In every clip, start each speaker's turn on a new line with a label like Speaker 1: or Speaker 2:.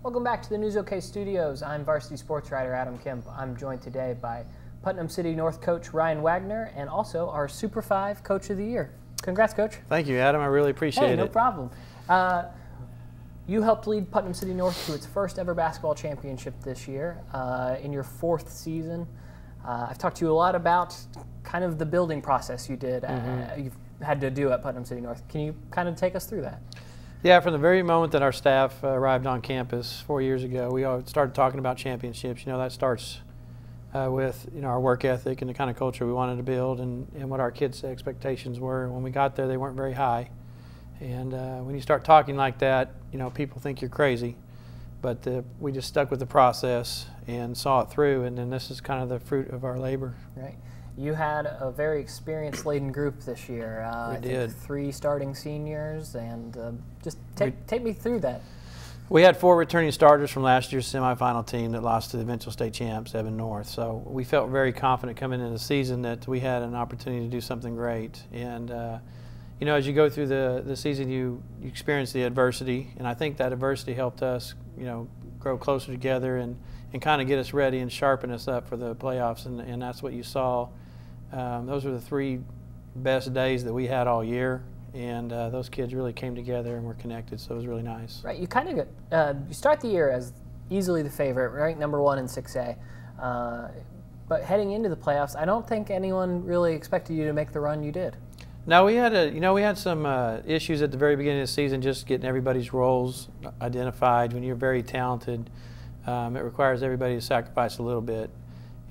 Speaker 1: Welcome back to the News OK Studios. I'm Varsity sports writer Adam Kemp. I'm joined today by Putnam City North coach Ryan Wagner and also our Super 5 Coach of the Year. Congrats, Coach.
Speaker 2: Thank you, Adam. I really appreciate it.
Speaker 1: No problem. You helped lead Putnam City North to its first ever basketball championship this year in your 4th season. I've talked to you a lot about kind of the building process you did, you've had to do at Putnam City North. Can you kind of take us through that?
Speaker 2: Yeah, from the very moment that our staff arrived on campus 4 years ago, we all started talking about championships. You know, that starts with our work ethic and the kind of culture we wanted to build and what our kids' expectations were. When we got there, they weren't very high. And when you start talking like that, people think you're crazy. But we just stuck with the process and saw it through, and then this is kind of the fruit of our labor.
Speaker 1: Right. You had a very experience-laden group this year.
Speaker 2: We did.
Speaker 1: 3 starting seniors, and just take me through that.
Speaker 2: We had 4 returning starters from last year's semifinal team that lost to the eventual state champs, Evan North. So we felt very confident coming into the season that we had an opportunity to do something great. And as you go through the season, you experience the adversity, and I think that adversity helped us, grow closer together and kind of get us ready and sharpen us up for the playoffs, and that's what you saw. Those were the 3 best days that we had all year, and those kids really came together and were connected, so it was really nice.
Speaker 1: Right, you kind of you start the year as easily the favorite, right? Number 1 in 6A. But heading into the playoffs, I don't think anyone really expected you to make the run you did.
Speaker 2: No, we had some issues at the very beginning of the season, just getting everybody's roles identified. When you're very talented, it requires everybody to sacrifice a little bit,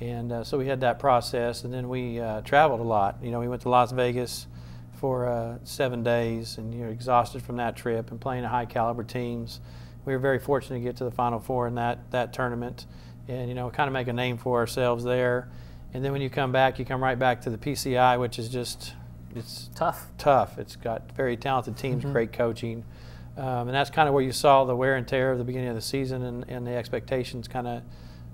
Speaker 2: and so we had that process. And then we traveled a lot. We went to Las Vegas for 7 days, and you're exhausted from that trip and playing high caliber teams. We were very fortunate to get to the Final Four in that tournament, and kind of make a name for ourselves there. And then when you come back, you come right back to the PCI, which is just it's tough. It's got very talented teams, great coaching, and that's kind of where you saw the wear and tear of the beginning of the season, and the expectations kind of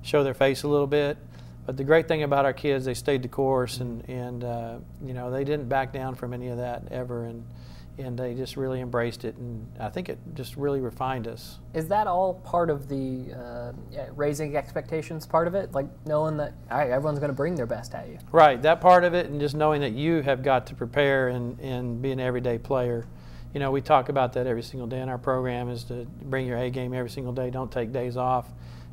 Speaker 2: show their face a little bit. But the great thing about our kids, they stayed the course, and they didn't back down from any of that ever, and they just really embraced it, and I think it just really refined us.
Speaker 1: Is that all part of the raising expectations part of it? Like knowing that, all right, everyone's going to bring their best at you? Right,
Speaker 2: that part of it, and just knowing that you have got to prepare and be an everyday player. We talk about that every single day in our program, is to bring your A game every single day, don't take days off.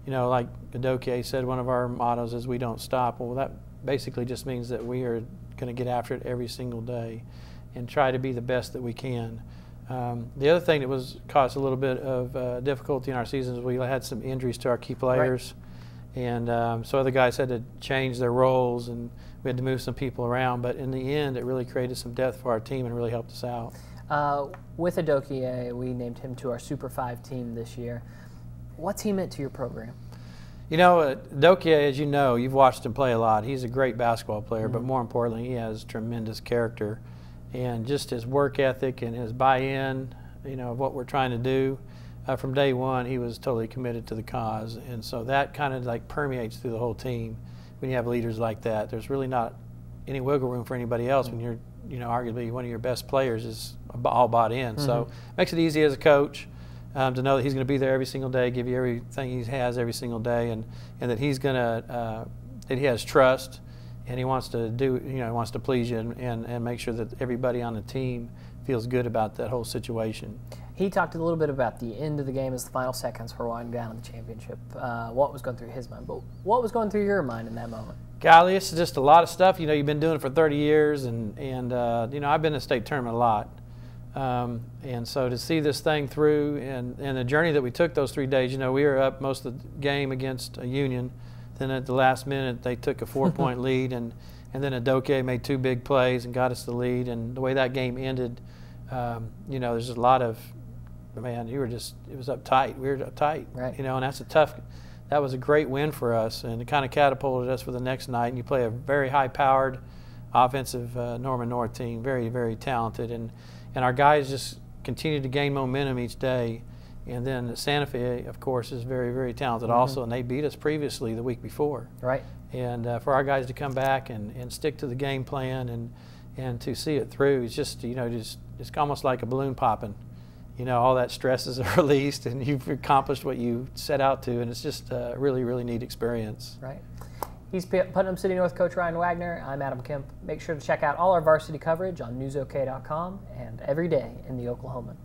Speaker 2: Like Adoke said, one of our mottos is we don't stop. Well, that basically just means that we are going to get after it every single day and try to be the best that we can. The other thing that caused a little bit of difficulty in our season is we had some injuries to our key players, right. And so other guys had to change their roles, and we had to move some people around. But in the end, it really created some depth for our team and really helped us out.
Speaker 1: With Adoke, we named him to our Super 5 team this year. What's he meant to your program?
Speaker 2: Adoke, as you know, you've watched him play a lot. He's a great basketball player, but more importantly, he has tremendous character. And just his work ethic and his buy-in, of what we're trying to do. From day one, he was totally committed to the cause. And so that kind of like permeates through the whole team when you have leaders like that. There's really not any wiggle room for anybody else when you're, arguably one of your best players is all bought in. So it makes it easy as a coach to know that he's going to be there every single day, give you everything he has every single day, and that he's going to, that he has trust. And he wants to wants to please you and make sure that everybody on the team feels good about that whole situation.
Speaker 1: He talked a little bit about the end of the game as the final seconds were winding down in the championship, what was going through his mind. But what was going through your mind in that moment?
Speaker 2: Golly, it's just a lot of stuff. You've been doing it for 30 years, and I've been in a state tournament a lot. And so to see this thing through and the journey that we took those 3 days, we were up most of the game against a Union. Then at the last minute, they took a 4-point lead, and then Adoke made 2 big plays and got us the lead. And the way that game ended, there's just a lot of, man, it was uptight. We were uptight, right. And that was a great win for us, and it kind of catapulted us for the next night. And you play a very high-powered, offensive Norman North team, very, very talented, and our guys just continued to gain momentum each day. And then Santa Fe, of course, is very, very talented also, and they beat us previously the week before.
Speaker 1: Right.
Speaker 2: And for our guys to come back and stick to the game plan and to see it through, it's just, it's almost like a balloon popping. you know, all that stress is released and you've accomplished what you set out to, and it's just a really, really neat experience.
Speaker 1: Right. He's Putnam City North coach Ryan Wagner. I'm Adam Kemp. Make sure to check out all our varsity coverage on newsok.com and every day in the Oklahoman.